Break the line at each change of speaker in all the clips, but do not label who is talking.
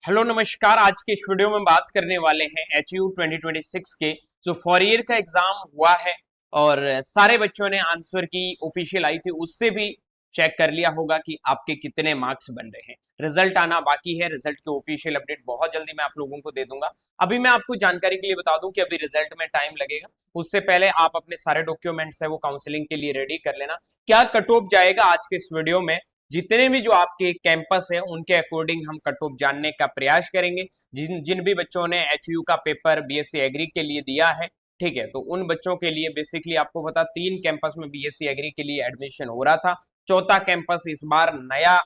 Hello नमस्कार। आज के इस वीडियो में बात करने वाले हैं HU 2026 के जो 4 ईयर का एग्जाम हुआ है और सारे बच्चों ने आंसर की ऑफिशियल आई थी उससे भी चेक कर लिया होगा कि आपके कितने मार्क्स बन रहे हैं। रिजल्ट आना बाकी है। रिजल्ट की ऑफिशियल अपडेट बहुत जल्दी मैं आप लोगों को दे दूंगा। अभी मैं आपको जानकारी के लिए बता दूं कि अभी रिजल्ट में टाइम लगेगा। उससे पहले आप अपने सारे डॉक्यूमेंट्स है वो काउंसलिंग के लिए रेडी कर लेना। क्या कट ऑफ जाएगा आज के इस वीडियो में, जितने भी जो आपके कैंपस है उनके अकॉर्डिंग हम कट ऑफ जानने का प्रयास करेंगे। जिन जिन भी बच्चों ने HU का पेपर BSc एग्री के लिए दिया है, ठीक है, तो उन बच्चों के लिए बेसिकली आपको पता 3 कैंपस में BSc एग्री के लिए एडमिशन हो रहा था। चौथा कैंपस इस बार नया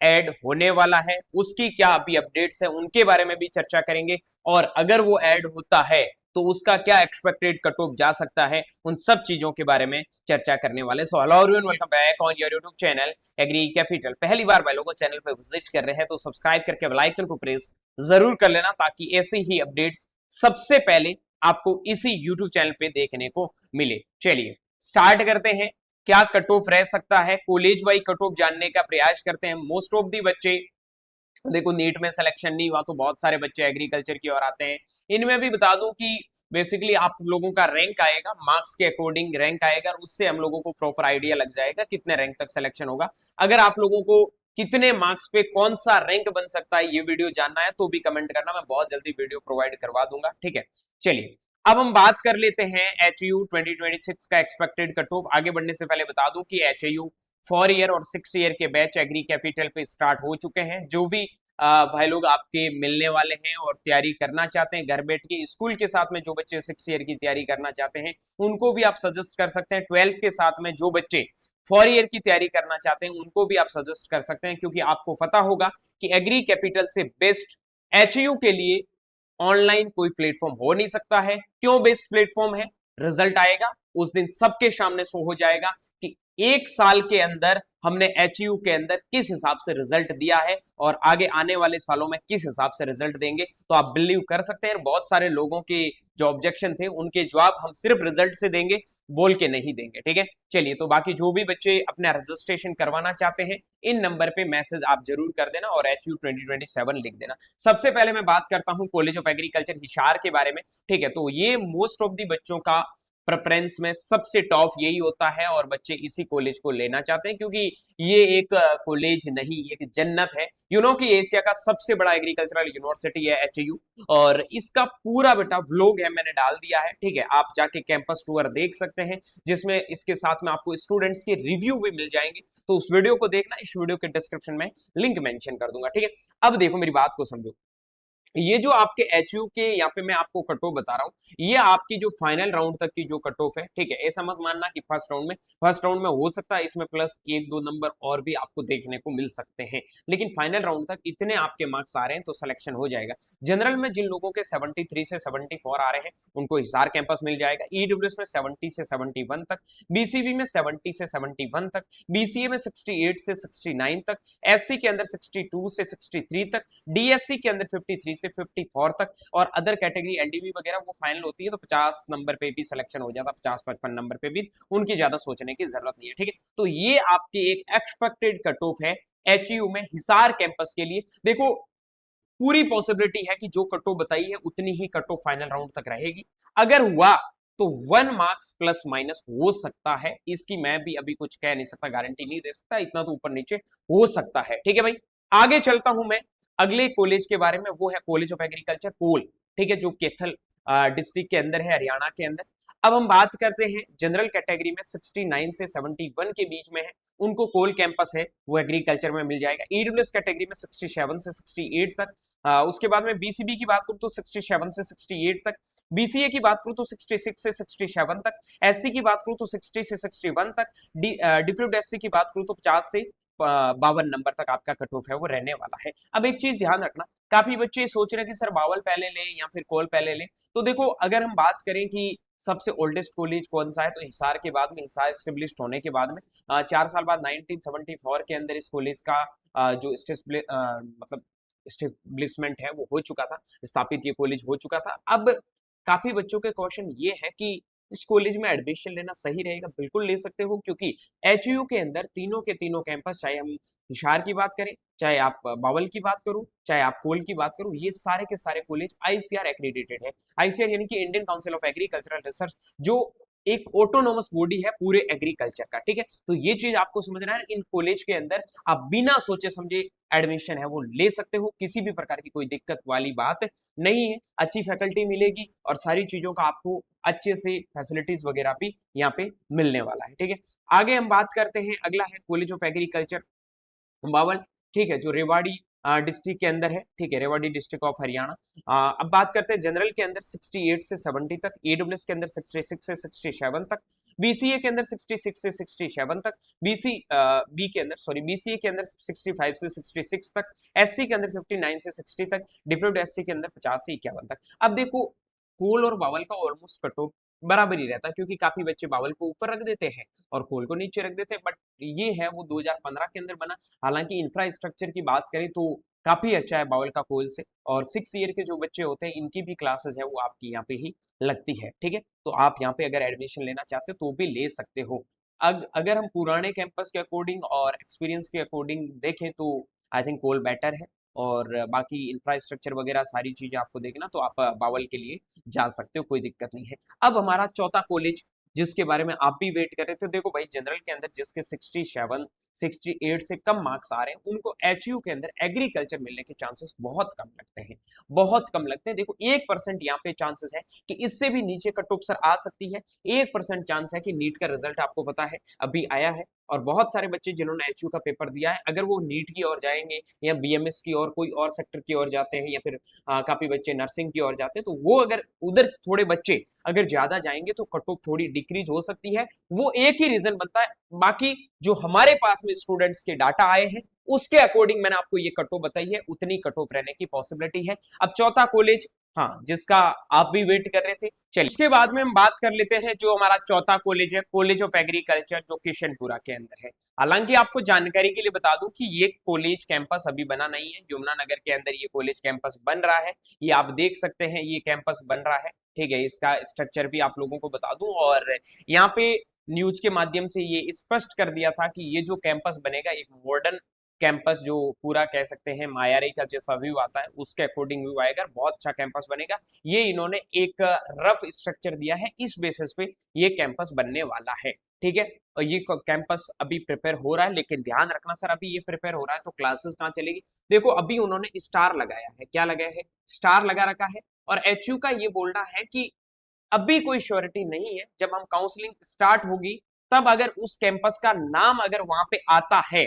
ऐड होने वाला है, उसकी क्या अभी अपडेट्स है उनके बारे में भी चर्चा करेंगे। और अगर वो ऐड होता है तो उसका क्या एक्सपेक्टेड कट ऑफ जा सकता है, उन सब चीजों के बारे में चर्चा करने वाले। So hello everyone, welcome back on your YouTube channel Agri Capital. पहली बार भाई लोगों चैनल पे विजिट कर रहे हैं तो सब्सक्राइब करके बेल आइकन को प्रेस जरूर कर लेना, ताकि ऐसे ही अपडेट्स सबसे पहले आपको इसी यूट्यूब चैनल पे देखने को मिले। चलिए स्टार्ट करते हैं। क्या कट ऑफ रह सकता है, कॉलेज वाइज कट ऑफ जानने का प्रयास करते हैं। मोस्ट ऑफ दी बच्चे देखो नीट में सिलेक्शन नहीं हुआ तो बहुत सारे बच्चे एग्रीकल्चर की ओर आते हैं। इनमें भी बता दूं कि बेसिकली आप लोगों का रैंक आएगा, मार्क्स के अकॉर्डिंग रैंक आएगा और उससे हम लोगों को प्रॉपर आइडिया लग जाएगा कितने रैंक तक सिलेक्शन होगा। अगर आप लोगों को कितने मार्क्स पे कौन सा रैंक बन सकता है ये वीडियो जानना है तो भी कमेंट करना, मैं बहुत जल्दी वीडियो प्रोवाइड करवा दूंगा। ठीक है, चलिए अब हम बात कर लेते हैं HU 2026 का एक्सपेक्टेड कट ऑफ। आगे बढ़ने से पहले बता दूं कि HU 4 ईयर और 6 ईयर के बैच एग्री कैपिटल पे स्टार्ट हो चुके हैं। जो भी भाई लोग आपके मिलने वाले हैं और तैयारी करना चाहते हैं घर बैठ के, स्कूल के साथ में जो बच्चे 6 ईयर की तैयारी करना चाहते हैं उनको भी आप सजेस्ट कर सकते हैं। 12th के साथ में जो बच्चे 4 ईयर की तैयारी करना चाहते हैं उनको भी आप सजेस्ट कर सकते हैं, क्योंकि आपको पता होगा कि एग्री कैपिटल से बेस्ट HU के लिए ऑनलाइन कोई प्लेटफॉर्म हो नहीं सकता है। क्यों बेस्ट प्लेटफॉर्म है? रिजल्ट आएगा उस दिन सबके सामने शो हो जाएगा कि एक साल के अंदर हमने HU के अंदर किस हिसाब से रिजल्ट दिया है और आगे आने वाले सालों में किस हिसाब से रिजल्ट देंगे। तो आप बिलीव कर सकते हैं बहुत सारे लोगों के जो ऑब्जेक्शन थे उनके जवाब हम सिर्फ रिजल्ट से देंगे, बोल के नहीं देंगे। ठीक है, चलिए तो बाकी जो भी बच्चे अपना रजिस्ट्रेशन करवाना चाहते हैं इन नंबर पे मैसेज आप जरूर कर देना और HU 2027 लिख देना। सबसे पहले मैं बात करता हूं कॉलेज ऑफ एग्रीकल्चर हिसार के बारे में। ठीक है, तो ये मोस्ट ऑफ दी बच्चों का प्रेफरेंस में सबसे टॉप यही होता है और बच्चे इसी कॉलेज को लेना चाहते हैं, क्योंकि ये एक कॉलेज नहीं एक जन्नत है। यू नो कि एशिया का सबसे बड़ा एग्रीकल्चरल यूनिवर्सिटी है HU और इसका पूरा बेटा व्लॉग है मैंने डाल दिया है। ठीक है, आप जाके कैंपस टूर देख सकते हैं जिसमें इसके साथ में आपको स्टूडेंट्स के रिव्यू भी मिल जाएंगे। तो उस वीडियो को देखना, इस वीडियो के डिस्क्रिप्शन में लिंक मेंशन कर दूंगा। ठीक है, अब देखो मेरी बात को समझो। ये जो आपके HU के यहाँ पे मैं आपको कट ऑफ बता रहा हूँ, ये आपकी जो फाइनल राउंड तक की जो कट ऑफ है। ठीक है, ऐसा मत मानना कि फर्स्ट राउंड में हो सकता है इसमें प्लस 1-2 नंबर और भी आपको देखने को मिल सकते हैं, लेकिन फाइनल राउंड तक इतने आपके मार्क्स आ रहे हैं तो सिलेक्शन हो जाएगा। जनरल में जिन लोगों के 73 से 74 आ रहे हैं उनको हिसार कैंपस मिल जाएगा। EWS में 70 से 71 तक, BCB में 70 से 71 तक, BCA में 68 से 69 तक, SC के अंदर 62 से 63 तक, DSC के अंदर 53 से 54 तक और अदर कैटेगरी LDB वगैरह वो फाइनल होती है तो 50 नंबर पे भी सिलेक्शन हो जाता है, 50-55 नंबर पे भी उनकी ज्यादा सोचने की जरूरत नहीं है। ठीक है, तो ये आपकी एक एक्सपेक्टेड कट ऑफ है HU में हिसार कैंपस के लिए। देखो पूरी पॉसिबिलिटी है कि जो कट ऑफ बताई है उतनी ही कट ऑफ फाइनल राउंड तक रहेगी। अगर हुआ तो 1 मार्क्स प्लस माइनस हो सकता है, इसकी मैं भी अभी कुछ कह नहीं सकता, गारंटी नहीं दे सकता, इतना तो ऊपर नीचे हो सकता है। ठीक है भाई, आगे चलता हूं मैं अगले कॉलेज के बारे में, वो है कॉलेज ऑफ एग्रीकल्चर कोल। ठीक है, जो कैथल डिस्ट्रिक्ट के अंदर है, हरियाणा के अंदर। अब हम बात करते हैं जनरल कैटेगरी में 69 से 71 के बीच में है उनको कोल कैंपस है वो एग्रीकल्चर में मिल जाएगा। EWS कैटेगरी में 67 से 68 तक, उसके बाद में BCB की बात करूं तो 67 से 68 तक, BCA की बात करूं तो 66 से 67 तक, SC की बात करूं तो 60 से 61 तक, डिफ्यूज्ड SC की बात करूं तो 50 से 52 नंबर तक आपका कट ऑफ है वो रहने वाला है। अब एक चीज ध्यान रखना, काफी बच्चे सोच रहे हैं कि सर बावल पहले लें या फिर कोल पहले लें। तो देखो अगर हम बात करें कि सबसे ओल्डेस्ट कॉलेज कौन सा है तो हिसार के बाद में, हिसार एस्टेब्लिश्ड होने के बाद में 4 साल बाद 1974 के अंदर इस कॉलेज का जो मतलब एस्टेब्लिशमेंट है वो हो चुका था, स्थापित ये कॉलेज हो चुका था। अब काफी बच्चों के क्वेश्चन ये है कि इस कॉलेज में एडमिशन लेना सही रहेगा, बिल्कुल ले सकते हो, क्योंकि एचयू के अंदर तीनों के तीनों कैंपस, चाहे हम हिसार की बात करें, चाहे आप बावल की बात करूं, चाहे आप कोल की बात करूं, ये सारे के सारे कॉलेज आईसीआर एक्रेडिटेड है। आईसीआर यानी कि Indian council of agricultural research, जो एक ऑटोनोमस बॉडी है पूरे एग्रीकल्चर का, ठीक है। तो ये चीज आपको समझना है, इन कॉलेज के अंदर आप बिना सोचे समझे एडमिशन है वो ले सकते हो, किसी भी प्रकार की कोई दिक्कत वाली बात नहीं है। अच्छी फैकल्टी मिलेगी और सारी चीजों का आपको अच्छे से फैसिलिटीज वगैरह भी यहाँ पे मिलने वाला है, ठीक है। आगे हम बात करते हैं, अगला है कॉलेज ऑफ एग्रीकल्चर बावल, ठीक है, जो रेवाड़ी डिस्ट्रिक्ट के अंदर है, ठीक है, रेवाड़ी डिस्ट्रिक्ट ऑफ हरियाणा। अब बात करते हैं जनरल के अंदर 68 से 70 तक, ईडब्ल्यूएस के अंदर 66 से 67 तक, बीसीए के अंदर 66 से 67 तक, बी के अंदर सॉरी बीसीए के अंदर 65 से 66 तक, एससी के अंदर 59 से 60 तक, डिप्लोम्ड एससी के अंदर 50 से 51 तक। अब देखो कोल और बावल का ऑलमोस्ट कट ऑफ बराबर ही रहता है, क्योंकि काफी बच्चे बावल को ऊपर रख देते हैं और कोल को नीचे रख देते हैं, बट ये है वो 2015 के अंदर बना। हालांकि इंफ्रास्ट्रक्चर की बात करें तो काफी अच्छा है बावल का कोल से, और 6 ईयर के जो बच्चे होते हैं इनकी भी क्लासेस है वो आपकी यहाँ पे ही लगती है, ठीक है। तो आप यहाँ पे अगर एडमिशन लेना चाहते हो तो भी ले सकते हो। अगर हम पुराने कैंपस के अकॉर्डिंग और एक्सपीरियंस के अकॉर्डिंग देखें तो आई थिंक कोल बेटर है, और बाकी इंफ्रास्ट्रक्चर वगैरह सारी चीजें आपको देखना तो आप बावल के लिए जा सकते हो, कोई दिक्कत नहीं है। अब हमारा चौथा कॉलेज जिसके बारे में आप भी वेट कर रहे थे, देखो भाई जनरल के अंदर जिसके 67 68 से कम मार्क्स आ रहे हैं उनको एचयू के अंदर एग्रीकल्चर मिलने के चांसेस बहुत कम लगते हैं, बहुत कम लगते हैं। देखो 1% यहाँ पे चांसेस है कि इससे भी नीचे कट ऑफ सर आ सकती है, 1% चांस है कि नीट का रिजल्ट आपको पता है अभी आया है, और बहुत सारे बच्चे जिन्होंने एचयू का पेपर दिया है अगर वो नीट की ओर जाएंगे या बीएमएस की और कोई और सेक्टर की ओर जाते हैं, या फिर काफी बच्चे नर्सिंग की ओर जाते हैं, तो वो अगर उधर थोड़े बच्चे अगर ज्यादा जाएंगे तो कट ऑफ थोड़ी डिक्रीज हो सकती है। वो एक ही रीजन बनता है, बाकी जो हमारे पास में स्टूडेंट्स के डाटा आए हैं उसके अकॉर्डिंग मैंने आपको ये कट ऑफ बताई है, उतनी कट ऑफ रहने की पॉसिबिलिटी है। अब चौथा कॉलेज, हाँ, जिसका आप भी वेट कर रहे थे, चलिए उसके बाद में हम बात कर लेते हैं जो हमारा चौथा कॉलेज है, कॉलेज ऑफ एग्रीकल्चर, जो किशनपुरा के अंदर है। हालांकि आपको जानकारी के लिए बता दूं कि ये कॉलेज कैंपस अभी बना नहीं है, यमुनानगर के अंदर ये कॉलेज कैंपस बन रहा है, ये आप देख सकते हैं ये कैंपस बन रहा है, ठीक है। इसका स्ट्रक्चर भी आप लोगों को बता दूं, और यहाँ पे न्यूज के माध्यम से ये स्पष्ट कर दिया था कि ये जो कैंपस बनेगा एक मॉडर्न कैंपस, जो पूरा कह सकते हैं मायारी का जैसा व्यू आता है उसके अकॉर्डिंग व्यू आएगा, बहुत अच्छा कैंपस बनेगा। ये इन्होंने एक रफ स्ट्रक्चर दिया है, इस बेसिस पे ये कैंपस बनने वाला है, ठीक है। और ये कैंपस अभी प्रिपेयर हो रहा है, लेकिन ध्यान रखना सर अभी ये प्रिपेयर हो रहा है तो क्लासेस कहाँ चलेगी। देखो अभी उन्होंने स्टार लगाया है, क्या लगाया है, स्टार लगा रखा है, और एचयू का ये बोलना है कि अभी कोई श्योरिटी नहीं है, जब हम काउंसलिंग स्टार्ट होगी तब अगर उस कैंपस का नाम अगर वहां पे आता है,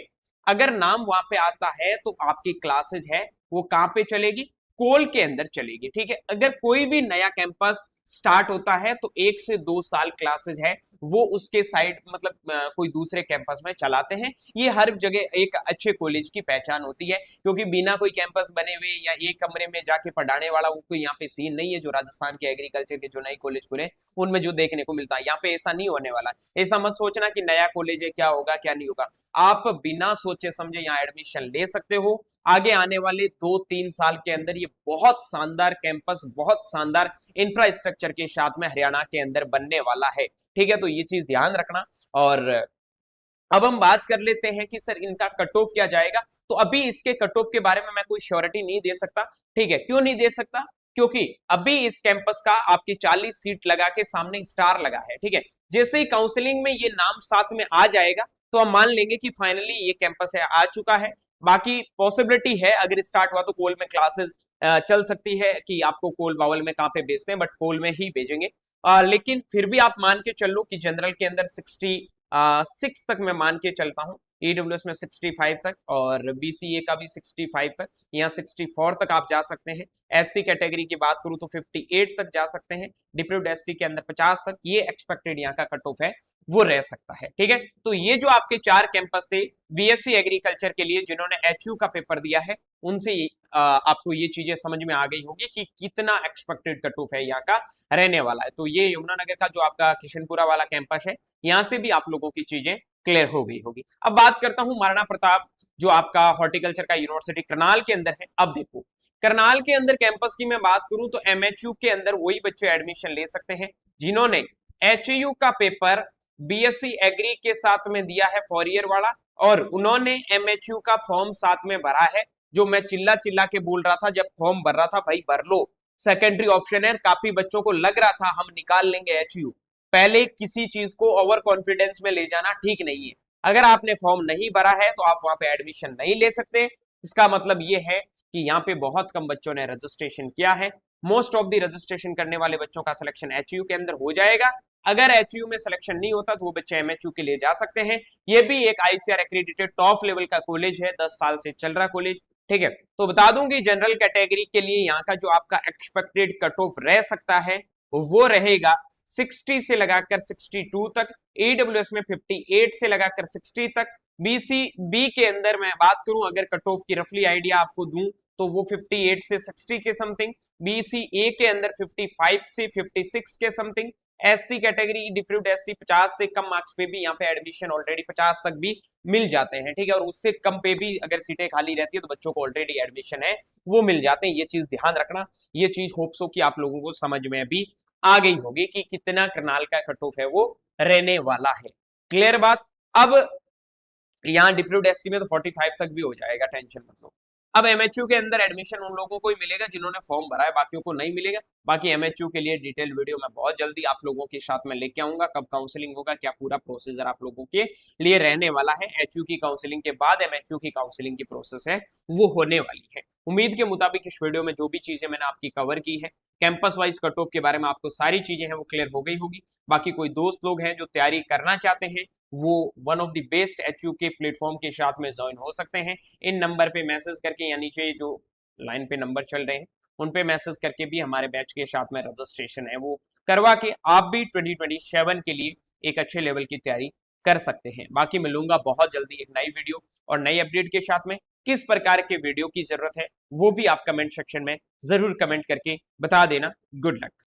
अगर नाम वहां पे आता है तो आपकी क्लासेज है वो कहां पे चलेगी, कोल के अंदर चलेगी, ठीक है। अगर कोई भी नया कैंपस स्टार्ट होता है तो 1 से 2 साल क्लासेज है वो उसके साइड मतलब कोई दूसरे कैंपस में चलाते हैं। ये हर जगह एक अच्छे कॉलेज की पहचान होती है, क्योंकि बिना कोई कैंपस बने हुए या एक कमरे में जाके पढ़ाने वाला वो कोई यहाँ पे सीन नहीं है, जो राजस्थान के एग्रीकल्चर के जो नए कॉलेज खुले उनमें जो देखने को मिलता है, यहाँ पे ऐसा नहीं होने वाला। ऐसा मत सोचना कि नया कॉलेज है क्या होगा क्या नहीं होगा, आप बिना सोचे समझे यहाँ एडमिशन ले सकते हो। आगे आने वाले 2-3 साल के अंदर ये बहुत शानदार कैंपस, बहुत शानदार इंफ्रास्ट्रक्चर के साथ में हरियाणा के अंदर बनने वाला है, ठीक है। तो ये चीज ध्यान रखना। और अब हम बात कर लेते हैं कि सर इनका कट ऑफ क्या जाएगा, तो अभी इसके कट ऑफ के बारे में मैं कोई श्योरिटी नहीं दे सकता, ठीक है। क्यों नहीं दे सकता, क्योंकि अभी इस कैंपस का आपकी 40 सीट लगा के सामने स्टार लगा है, ठीक है। जैसे ही काउंसलिंग में ये नाम साथ में आ जाएगा तो हम मान लेंगे कि फाइनली ये कैंपस है आ चुका है। बाकी पॉसिबिलिटी है अगर स्टार्ट हुआ तो कोल में क्लासेस चल सकती है कि आपको कोल बावल में कहाँ पे भेजते हैं, बट कोल में ही भेजेंगे। लेकिन फिर भी आप मान के चलो कि जनरल के अंदर 66 तक मैं मान के चलता हूँ, ईडब्ल्यूएस में 65 तक, और बीसीए का भी 65 तक, यहाँ 64 तक आप जा सकते हैं। एससी कैटेगरी की बात करूं तो 58 तक जा सकते हैं, डिप्लोम्ड एससी के अंदर 50 तक, ये एक्सपेक्टेड यहाँ का कट ऑफ है वो रह सकता है, ठीक है। तो ये जो आपके 4 कैंपस थे बीएससी एग्रीकल्चर के लिए जिन्होंने एचयू का पेपर दिया है, उनसे आपको ये चीजें समझ में आ गई होगी कि कितना एक्सपेक्टेड कट ऑफ है यहाँ का रहने वाला है। तो ये यमुनानगर का जो आपका किशनपुरा वाला कैंपस है, यहाँ से भी आप लोगों की चीजें क्लियर हो गई होगी। अब बात करता हूं महाराणा प्रताप जो आपका हॉर्टिकल्चर का यूनिवर्सिटी करनाल के अंदर है। अब देखो करनाल के अंदर कैंपस की मैं बात करूं तो एमएचयू के अंदर वही बच्चे एडमिशन ले सकते हैं जिन्होंने एचयू का पेपर बीएससी एग्री के साथ में दिया है 4 ईयर वाला, और उन्होंने एमएचयू का फॉर्म साथ में भरा है। जो मैं चिल्ला चिल्ला के बोल रहा था जब फॉर्म भर रहा था, भाई भर लो, सेकेंडरी ऑप्शन है। काफी बच्चों को लग रहा था हम निकाल लेंगे एचयू। पहले किसी चीज को ओवर कॉन्फिडेंस में ले जाना ठीक नहीं है। अगर आपने फॉर्म नहीं भरा है तो आप वहां पे एडमिशन नहीं ले सकते। इसका मतलब ये है कि यहाँ पे बहुत कम बच्चों ने रजिस्ट्रेशन किया है। मोस्ट ऑफ द रजिस्ट्रेशन करने वाले बच्चों का सिलेक्शन एचयू के अंदर हो जाएगा। अगर एचयू में सिलेक्शन नहीं होता तो वो बच्चे एमएचयू के लिए जा सकते हैं। ये भी एक आईसीआर एक्रेडिटेड टॉप लेवल का कॉलेज है, 10 साल से चल रहा कॉलेज, ठीक है। तो बता दूंगी जनरल कैटेगरी के लिए यहाँ का जो आपका एक्सपेक्टेड कट ऑफ रह सकता है वो रहेगा 60 से लगाकर 62 तक, ईडब्ल्यूएस में 58 से लगाकर 60 तक। बीसी बी के अंदर मैं बात करूं, अगर कट ऑफ की रफली आइडिया आपको दूं तो वो 58 से 60 के समथिंग, बीसी ए के अंदर 55 से 56 के something. SC category diffuse SC 50 से कम मार्क्स पे भी यहाँ पे एडमिशन ऑलरेडी 50 तक भी मिल जाते हैं, ठीक है। और उससे कम पे भी अगर सीटें खाली रहती है तो बच्चों को ऑलरेडी एडमिशन है वो मिल जाते हैं। ये चीज ध्यान रखना, ये चीज होप्सो कि आप लोगों को समझ में भी आ गई होगी कि कितना करनाल का कट ऑफ है वो रहने वाला है। क्लियर बात। अब यहाँ डिप्यूट एससी में तो 45 तक भी हो जाएगा, टेंशन मत लो। अब एमएचयू के अंदर एडमिशन उन लोगों को ही मिलेगा जिन्होंने फॉर्म भरा है, बाकियों को नहीं मिलेगा। बाकी एमएचयू के लिए डिटेल वीडियो मैं बहुत जल्दी आप लोगों के साथ में लेके आऊंगा। कब काउंसलिंग होगा, क्या पूरा प्रोसीजर आप लोगों के लिए रहने वाला है। एचयू की काउंसलिंग के बाद एमएचयू की काउंसलिंग की प्रोसेस है वो होने वाली है। उम्मीद के मुताबिक इस वीडियो में जो भी चीजें मैंने आपकी कवर की है, कैंपस वाइज कट ऑफ के बारे में आपको सारी चीजें हैं वो क्लियर हो गई होगी। बाकी कोई दोस्त लोग हैं जो तैयारी करना चाहते हैं वो one of the best HU के प्लेटफॉर्म के साथ में ज्वाइन हो सकते हैं। इन नंबर पे मैसेज करके या नीचे जो लाइन पे नंबर चल रहे हैं उन पे मैसेज करके भी हमारे बैच के साथ में रजिस्ट्रेशन है वो करवा के आप भी 2027 के लिए एक अच्छे लेवल की तैयारी कर सकते हैं। बाकी मिलूंगा बहुत जल्दी एक नई वीडियो और नई अपडेट के साथ में। किस प्रकार के वीडियो की जरूरत है वो भी आप कमेंट सेक्शन में जरूर कमेंट करके बता देना। Good luck.